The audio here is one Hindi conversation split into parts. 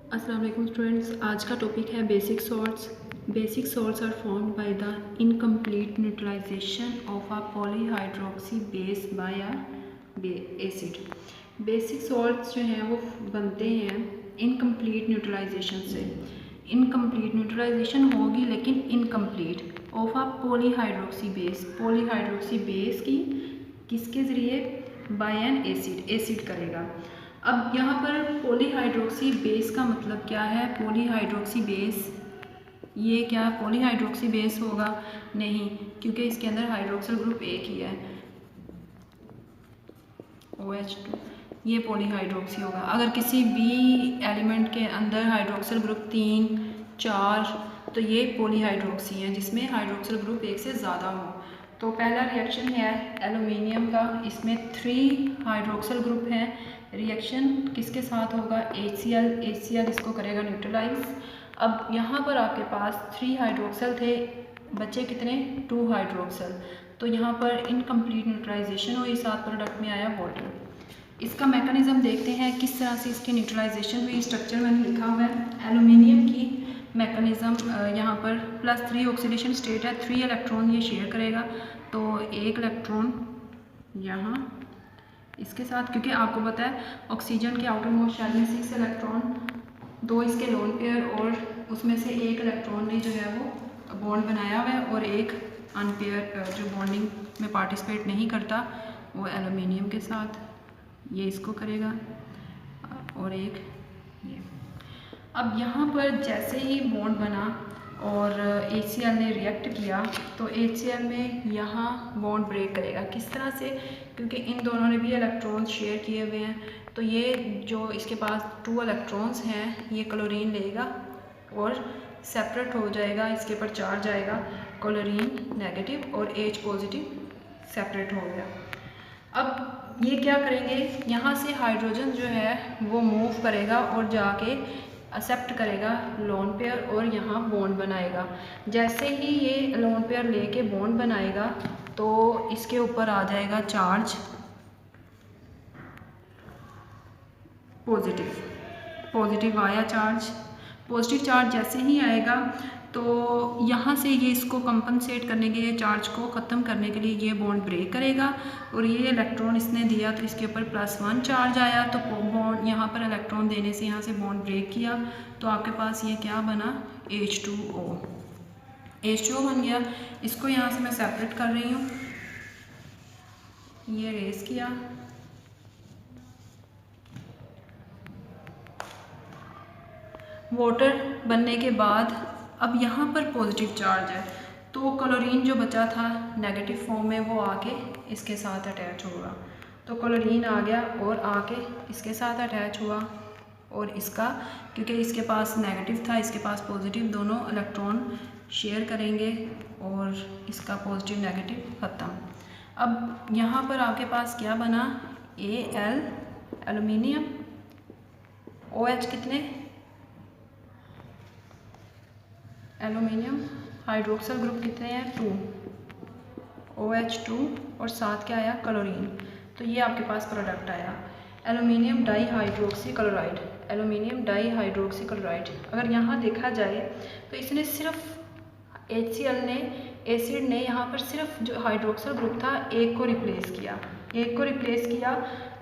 अस्सलाम वालेकुम स्टूडेंट्स, आज का टॉपिक है basic salts. Basic salts are formed by the incomplete neutralisation of a polyhydroxy base by a acid. Basic salts जो हैं वो बनते हैं इनकम्प्लीट न्यूट्रलाइजेशन से। इनकम्प्लीट न्यूट्रलाइजेशन होगी लेकिन incomplete of a polyhydroxy base. Polyhydroxy base की किसके ज़रिए? बाय एन एसिड, एसिड करेगा। अब यहाँ पर पॉलीहाइड्रोक्सी बेस का मतलब क्या है? पॉलीहाइड्रोक्सी बेस ये क्या पॉलीहाइड्रोक्सी बेस होगा? नहीं, क्योंकि इसके अंदर हाइड्रोक्सिल ग्रुप एक ही है, OH2। ये पॉलीहाइड्रोक्सी होगा। अगर किसी भी एलिमेंट के अंदर हाइड्रोक्सिल ग्रुप 3, 4 तो ये पॉलीहाइड्रोक्सी है जिसमें हाइड्रोक्सिल ग्रुप एक से ज़्यादा हो। तो पहला रिएक्शन है एल्यूमिनियम का, इसमें 3 हाइड्रोक्सिल ग्रुप हैं। रिएक्शन किसके साथ होगा? HCl। HCl इसको करेगा न्यूट्रलाइज। अब यहाँ पर आपके पास 3 हाइड्रोक्सिल थे, बचे कितने? 2 हाइड्रोक्सिल। तो यहाँ पर इनकम्प्लीट न्यूट्रलाइजेशन हुई, साथ प्रोडक्ट में आया वाटर। इसका मैकेनिज्म देखते हैं किस तरह से इसकी न्यूट्रलाइजेशन हुई। स्ट्रक्चर मैंने लिखा हुआ है एल्यूमिनियम की मैकेनिज्म। यहाँ पर +3 ऑक्सीडेशन स्टेट है, 3 इलेक्ट्रॉन ये शेयर करेगा। तो 1 इलेक्ट्रॉन यहाँ इसके साथ, क्योंकि आपको पता है ऑक्सीजन के आउटर मोस्ट शेल में 6 इलेक्ट्रॉन, 2 इसके लोन पेयर और उसमें से 1 इलेक्ट्रॉन ने जो है वो बॉन्ड बनाया हुआ है और एक अनपेयर जो बॉन्डिंग में पार्टिसिपेट नहीं करता वो एल्यूमिनियम के साथ ये इसको करेगा और एक ये। अब यहाँ पर जैसे ही बॉन्ड बना और HCl ने रिएक्ट किया तो HCl में यहाँ बॉन्ड ब्रेक करेगा। किस तरह से? क्योंकि इन दोनों ने भी इलेक्ट्रॉन्स शेयर किए हुए हैं, तो ये जो इसके पास 2 इलेक्ट्रॉन्स हैं ये क्लोरीन लेगा और सेपरेट हो जाएगा, इसके ऊपर चार्ज आएगा, क्लोरीन नेगेटिव और H पॉजिटिव सेपरेट हो गया। अब ये क्या करेंगे? यहाँ से हाइड्रोजन जो है वो मूव करेगा और जाके एक्सेप्ट करेगा लोन पेयर और यहाँ बॉन्ड बनाएगा। जैसे ही ये लोन पेयर लेके बॉन्ड बनाएगा तो इसके ऊपर आ जाएगा चार्ज पॉजिटिव। पॉजिटिव आया चार्ज, पॉजिटिव चार्ज जैसे ही आएगा तो यहाँ से ये इसको कंपनसेट करने के लिए, चार्ज को ख़त्म करने के लिए ये बॉन्ड ब्रेक करेगा और ये इलेक्ट्रॉन इसने दिया तो इसके ऊपर +1 चार्ज आया, तो बॉन्ड यहाँ पर इलेक्ट्रॉन देने से यहाँ से बॉन्ड ब्रेक किया तो आपके पास ये क्या बना? H2O। H2O बन गया। इसको यहाँ से मैं सेपरेट कर रही हूँ, ये रेस किया, वाटर बनने के बाद अब यहाँ पर पॉजिटिव चार्ज है तो क्लोरीन जो बचा था नेगेटिव फॉर्म में वो आके इसके साथ अटैच होगा। तो क्लोरीन आ गया और आके इसके साथ अटैच हुआ और इसका, क्योंकि इसके पास नेगेटिव था इसके पास पॉजिटिव, दोनों इलेक्ट्रॉन शेयर करेंगे और इसका पॉजिटिव नेगेटिव ख़त्म। अब यहाँ पर आपके पास क्या बना? Al एल्यूमिनियम, OH कितने? एल्यूमिनियम हाइड्रोक्सिल ग्रुप कितने हैं? 2, OH2 और साथ क्या आया? क्लोरीन। तो ये आपके पास प्रोडक्ट आया aluminium dihydroxy chloride. Aluminium dihydroxy chloride अगर यहाँ देखा जाए तो इसने सिर्फ HCl ने, एसिड ने यहाँ पर सिर्फ जो हाइड्रोक्सिल ग्रुप था एक को रिप्लेस किया, एक को रिप्लेस किया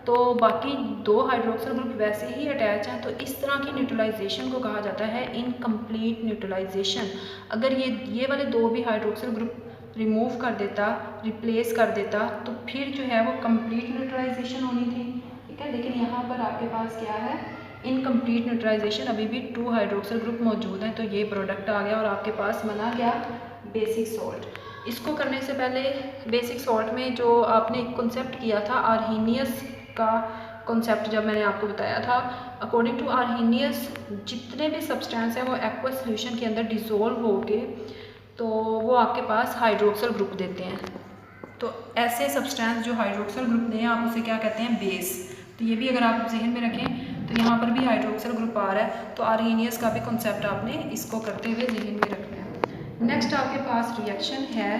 तो बाकी 2 हाइड्रोक्सिल ग्रुप वैसे ही अटैच हैं। तो इस तरह की न्यूट्रलाइजेशन को कहा जाता है इनकम्प्लीट न्यूट्रलाइजेशन। अगर ये वाले 2 भी हाइड्रोक्सिल ग्रुप रिमूव कर देता, रिप्लेस कर देता तो फिर जो है वो कंप्लीट न्यूट्रलाइजेशन होनी थी, ठीक है। लेकिन यहाँ पर आपके पास क्या है? इनकम्प्लीट न्यूट्रलाइजेशन, अभी भी 2 हाइड्रोक्सिल ग्रुप मौजूद हैं। तो ये प्रोडक्ट आ गया और आपके पास बना क्या? Basic salt. इसको करने से पहले बेसिक सॉल्ट में जो आपने एक कॉन्सेप्ट किया था आर्हीनियस का कॉन्सेप्ट, जब मैंने आपको बताया था, अकॉर्डिंग टू आर्हीनियस जितने भी सब्सटेंस हैं वो एक्वस सॉल्यूशन के अंदर डिसॉल्व होके तो वो आपके पास हाइड्रोक्सिल ग्रुप देते हैं। तो ऐसे सब्सटेंस जो हाइड्रोक्सिल ग्रुप दें आप उसे क्या कहते हैं? बेस। तो ये भी अगर आप जहन में रखें तो यहाँ पर भी हाइड्रोक्सिल ग्रुप आ रहा है तो आर्हीनियस का भी कॉन्सेप्ट आपने इसको करते हुए जहन में रखना है। नेक्स्ट आपके पास रिएक्शन है,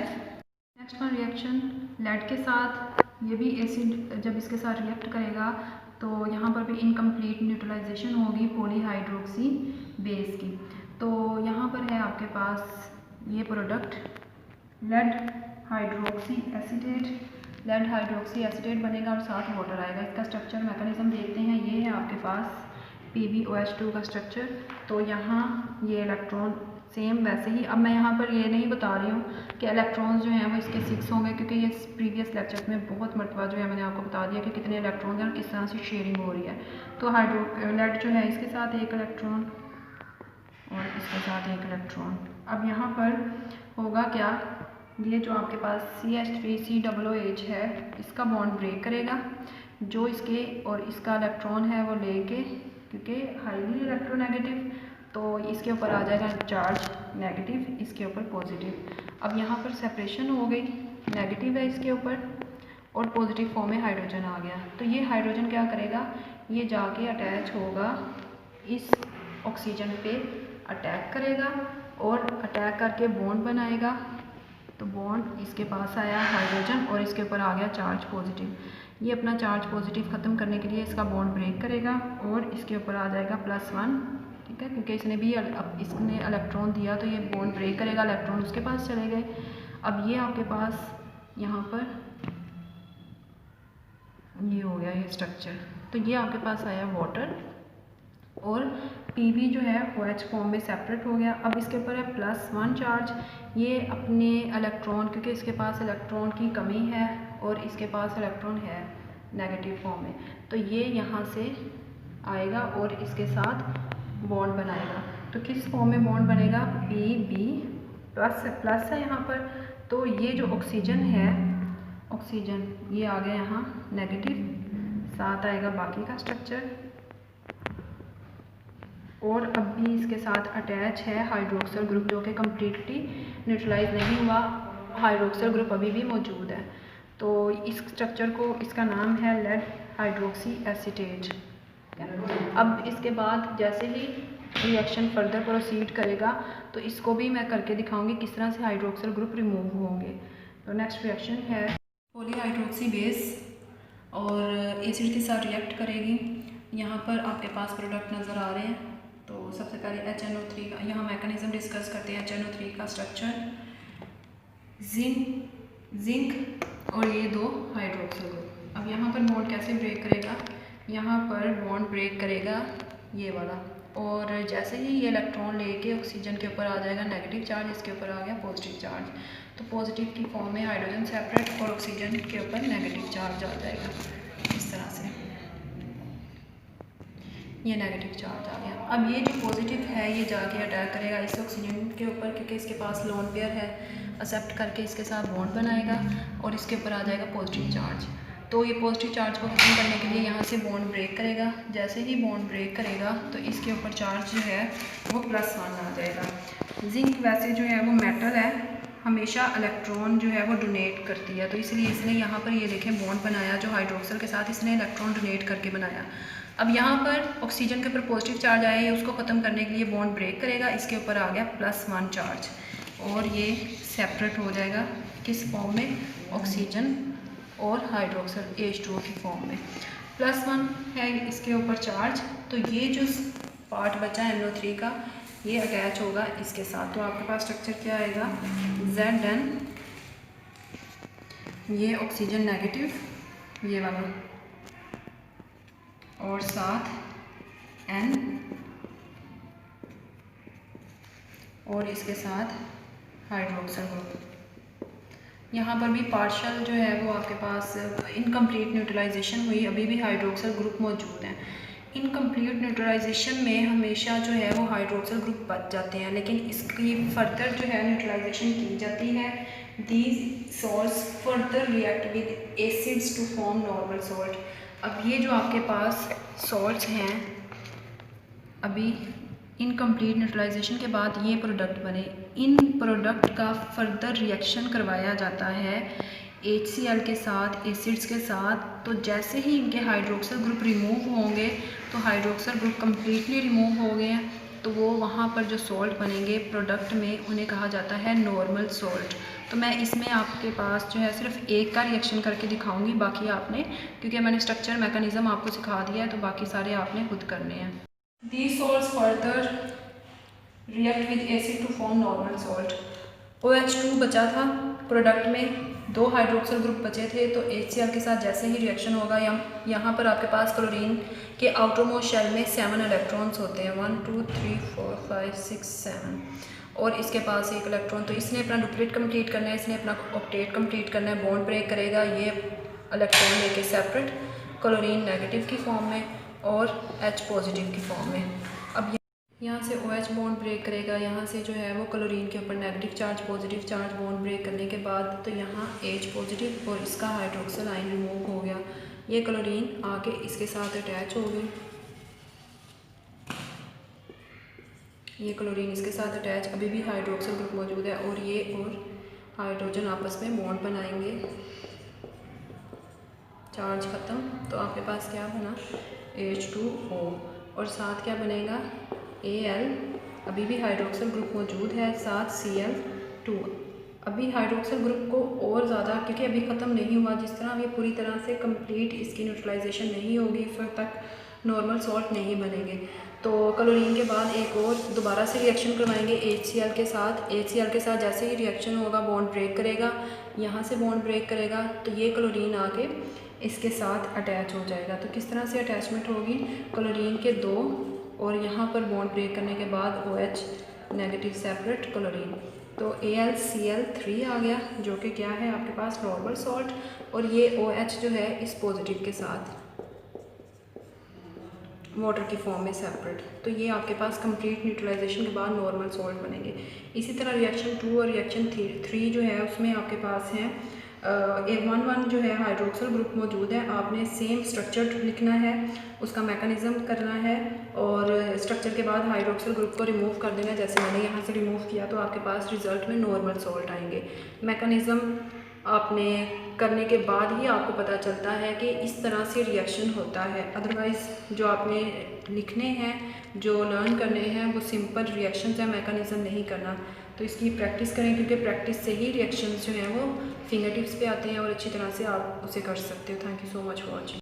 नेक्स्ट वन रिएक्शन लेड के साथ। ये भी एसिड जब इसके साथ रिएक्ट करेगा तो यहाँ पर भी इनकम्प्लीट न्यूट्रलाइजेशन होगी पॉलीहाइड्रोक्सी बेस की। तो यहाँ पर है आपके पास ये प्रोडक्ट लेड हाइड्रोक्सी एसीटेट बनेगा और साथ वाटर आएगा। इसका स्ट्रक्चर मैकेनिज्म देखते हैं। ये है आपके पास PbOH2 का स्ट्रक्चर। तो यहाँ ये इलेक्ट्रॉन सेम वैसे ही, अब मैं यहाँ पर ये नहीं बता रही हूँ कि इलेक्ट्रॉन्स जो हैं वो इसके 6 होंगे, क्योंकि ये प्रीवियस लेक्चर में बहुत मरतबा जो है मैंने आपको बता दिया कि कितने इलेक्ट्रॉन्स हैं और किस तरह से शेयरिंग हो रही है। तो लेड जो है इसके साथ एक इलेक्ट्रॉन और इसके साथ एक इलेक्ट्रॉन। अब यहाँ पर होगा क्या, ये जो आपके पास CH3COOH है इसका बॉन्ड ब्रेक करेगा, जो इसके और इसका इलेक्ट्रॉन है वो लेके, क्योंकि हाईली इलेक्ट्रोनेगेटिव तो इसके ऊपर आ जाएगा चार्ज नेगेटिव, इसके ऊपर पॉजिटिव। अब यहाँ पर सेपरेशन हो गई, नेगेटिव है इसके ऊपर और पॉजिटिव फॉर्म में हाइड्रोजन आ गया। तो ये हाइड्रोजन क्या करेगा, ये जाके अटैच होगा इस ऑक्सीजन पे, अटैक करेगा और अटैक करके बॉन्ड बनाएगा। तो बॉन्ड इसके पास आया हाइड्रोजन और इसके ऊपर आ गया चार्ज पॉजिटिव। ये अपना चार्ज पॉजिटिव ख़त्म करने के लिए इसका बॉन्ड ब्रेक करेगा और इसके ऊपर आ जाएगा +1, ठीक है, क्योंकि इसने इलेक्ट्रॉन दिया तो ये बॉन्ड ब्रेक करेगा, इलेक्ट्रॉन उसके पास चले गए। अब ये आपके पास यहाँ पर ये हो गया ये स्ट्रक्चर। तो ये आपके पास आया वाटर और Pb जो है OH फॉर्म में सेपरेट हो गया। अब इसके ऊपर है +1 चार्ज, ये अपने इलेक्ट्रॉन, क्योंकि इसके पास इलेक्ट्रॉन की कमी है और इसके पास इलेक्ट्रॉन है नेगेटिव फॉर्म में, तो ये यहाँ से आएगा और इसके साथ बॉन्ड बनाएगा। तो किस फॉर्म में बॉन्ड बनेगा, Pb प्लस है यहाँ पर। तो ये जो ऑक्सीजन है, ऑक्सीजन ये आ गया यहाँ नेगेटिव, साथ आएगा बाकी का स्ट्रक्चर और अब भी इसके साथ अटैच है हाइड्रोक्सल ग्रुप, जो कि कम्प्लीटली न्यूट्रलाइज नहीं हुआ, हाइड्रोक्सल ग्रुप अभी भी मौजूद है। तो इस स्ट्रक्चर को, इसका नाम है लेड हाइड्रोक्सी एसीटेट। अब इसके बाद जैसे ही रिएक्शन फर्दर प्रोसीड करेगा तो इसको भी मैं करके दिखाऊंगी किस तरह से हाइड्रोक्सल ग्रुप रिमूव होंगे। तो नेक्स्ट रिएक्शन है पॉलीहाइड्रोक्सी बेस और एसिड के साथ रिएक्ट करेगी। यहाँ पर आपके पास प्रोडक्ट नज़र आ रहे हैं। तो सबसे पहले HNO3 का यहाँ मैकेनिज्म डिस्कस करते हैं। HNO3 का स्ट्रक्चर, जिंक और ये 2 हाइड्रोक्सल ग्रुप। अब यहाँ पर बॉन्ड कैसे ब्रेक करेगा, यहाँ पर बॉन्ड ब्रेक करेगा ये वाला, और जैसे ही ये इलेक्ट्रॉन लेके ऑक्सीजन के ऊपर आ जाएगा नेगेटिव चार्ज, इसके ऊपर आ गया पॉजिटिव चार्ज। तो पॉजिटिव की फॉर्म में हाइड्रोजन सेपरेट और ऑक्सीजन के ऊपर नेगेटिव चार्ज आ जाएगा इस तरह से, ये नेगेटिव चार्ज आ गया। अब ये जो पॉजिटिव है ये जाके अटैक करेगा इस ऑक्सीजन के ऊपर, क्योंकि इसके पास लोन पेयर है, एक्सेप्ट करके इसके साथ बॉन्ड बनाएगा और इसके ऊपर आ जाएगा पॉजिटिव चार्ज। तो ये पॉजिटिव चार्ज को खत्म करने के लिए यहाँ से बॉन्ड ब्रेक करेगा। जैसे ही बॉन्ड ब्रेक करेगा तो इसके ऊपर चार्ज जो है वो +1 आ जाएगा। जिंक वैसे जो है वो मेटल है, हमेशा इलेक्ट्रॉन जो है वो डोनेट करती है, तो इसलिए इसने यहाँ पर ये देखें बॉन्ड बनाया जो हाइड्रोक्सल के साथ इसने इलेक्ट्रॉन डोनेट करके बनाया। अब यहाँ पर ऑक्सीजन के ऊपर पॉजिटिव चार्ज आया है, उसको ख़त्म करने के लिए बॉन्ड ब्रेक करेगा, इसके ऊपर आ गया +1 चार्ज और ये सेपरेट हो जाएगा किस फॉर्म में, ऑक्सीजन और हाइड्रोक्सल H2O की फॉर्म में। +1 है इसके ऊपर चार्ज, तो ये जो पार्ट बचा है NO3 का ये अटैच होगा इसके साथ। तो आपके पास स्ट्रक्चर क्या आएगा, Zn, ये ऑक्सीजन नेगेटिव ये वाला और साथ N और इसके साथ हाइड्रोक्सल ग्रुप। यहाँ पर भी पार्शल जो है वो आपके पास इनकम्प्लीट न्यूट्रलाइजेशन हुई, अभी भी हाइड्रोक्सल ग्रुप मौजूद हैं। इनकम्प्लीट न्यूट्रलाइजेशन में हमेशा जो है वो हाइड्रोक्सल ग्रुप बच जाते हैं, लेकिन इसकी फर्दर जो है न्यूट्रलाइजेशन की जाती है। These salts further react with acids to form normal salt. अब ये जो आपके पास सॉल्ट्स हैं, अभी इनकम्प्लीट न्यूट्रलाइजेशन के बाद ये प्रोडक्ट बने, इन प्रोडक्ट का फर्दर रिएक्शन करवाया जाता है HCl के साथ, एसिड्स के साथ। तो जैसे ही इनके हाइड्रोक्सल ग्रुप रिमूव होंगे तो हाइड्रोक्सल ग्रुप कम्प्लीटली रिमूव हो गए हैं, तो वो वहाँ पर जो सॉल्ट बनेंगे प्रोडक्ट में उन्हें कहा जाता है नॉर्मल सॉल्ट। तो मैं इसमें आपके पास जो है सिर्फ एक का रिएक्शन करके दिखाऊंगी, बाकी आपने, क्योंकि मैंने स्ट्रक्चर मैकेनिज़्म आपको सिखा दिया है तो बाकी सारे आपने खुद करने हैं। These salts further react with acid to form normal salt. OH2 बचा था प्रोडक्ट में, 2 हाइड्रोक्सिल ग्रुप बचे थे, तो HCl के साथ जैसे ही रिएक्शन होगा यहाँ पर आपके पास क्लोरीन के आउटरमोस्ट शेल में 7 इलेक्ट्रॉन्स होते हैं, 1 2 3 4 5 6 7, और इसके पास एक इलेक्ट्रॉन, तो इसने अपना डुप्लीट कंप्लीट करना है, इसने अपना ऑक्टेट कंप्लीट करना है, बॉन्ड ब्रेक करेगा, ये इलेक्ट्रॉन लेके सेपरेट क्लोरीन नेगेटिव की फॉर्म में और H पॉजिटिव की फॉर्म में। अब यहाँ से OH बॉन्ड ब्रेक करेगा, यहाँ से जो है वो क्लोरीन के ऊपर negative charge positive charge bond break करने के बाद तो यहाँ H पॉजिटिव और इसका हाइड्रोक्सिल आयन रिमूव हो गया, ये क्लोरीन आके इसके साथ अटैच हो गई, ये क्लोरीन इसके साथ अटैच, अभी भी हाइड्रोक्सिल ग्रुप मौजूद है और ये और हाइड्रोजन आपस में बॉन्ड बनाएंगे, चार्ज ख़त्म, तो आपके पास क्या बना H2O, और साथ क्या बनेगा Al, अभी भी हाइड्रोक्सिल ग्रुप मौजूद है, साथ Cl2। अभी हाइड्रोक्सिल ग्रुप को और ज़्यादा, क्योंकि अभी ख़त्म नहीं हुआ, जिस तरह ये पूरी तरह से कंप्लीट इसकी न्यूट्रलाइजेशन नहीं होगी उस वक्त तक नॉर्मल सॉल्ट नहीं बनेंगे, तो क्लोरीन के बाद एक और दोबारा से रिएक्शन करवाएंगे HCl के साथ। HCl के साथ जैसे ही रिएक्शन होगा बॉन्ड ब्रेक करेगा, यहाँ से बॉन्ड ब्रेक करेगा तो ये क्लोरीन आके इसके साथ अटैच हो जाएगा। तो किस तरह से अटैचमेंट होगी, क्लोरीन के 2 और यहाँ पर बॉन्ड ब्रेक करने के बाद OH नेगेटिव सेपरेट क्लोरीन, तो AlCl3 आ गया, जो कि क्या है आपके पास नॉर्मल सॉल्ट, और ये OH जो है इस पॉजिटिव के साथ वाटर की फॉर्म में सेपरेट, तो ये आपके पास कंप्लीट न्यूट्रलाइजेशन के बाद नॉर्मल सॉल्ट बनेंगे। इसी तरह रिएक्शन 2 और रिएक्शन 3 जो है उसमें आपके पास हैं 1 जो है हाइड्रोक्सिल ग्रुप मौजूद है, आपने सेम स्ट्रक्चर लिखना है, उसका मैकेनिज़्म करना है और स्ट्रक्चर के बाद हाइड्रोक्सिल ग्रुप को रिमूव कर देना है, जैसे मैंने यहाँ से रिमूव किया, तो आपके पास रिज़ल्ट में नॉर्मल सॉल्ट आएंगे। मैकेनिज़्म आपने करने के बाद ही आपको पता चलता है कि इस तरह से रिएक्शन होता है, अदरवाइज़ जो आपने लिखने हैं, जो लर्न करने हैं, वो सिंपल रिएक्शंस हैं, मैकेनिज़्म नहीं करना। तो इसकी प्रैक्टिस करें, क्योंकि प्रैक्टिस से ही रिएक्शंस जो हैं वो फिंगर टिप्स पे आते हैं और अच्छी तरह से आप उसे कर सकते हो। Thank you so much for watching.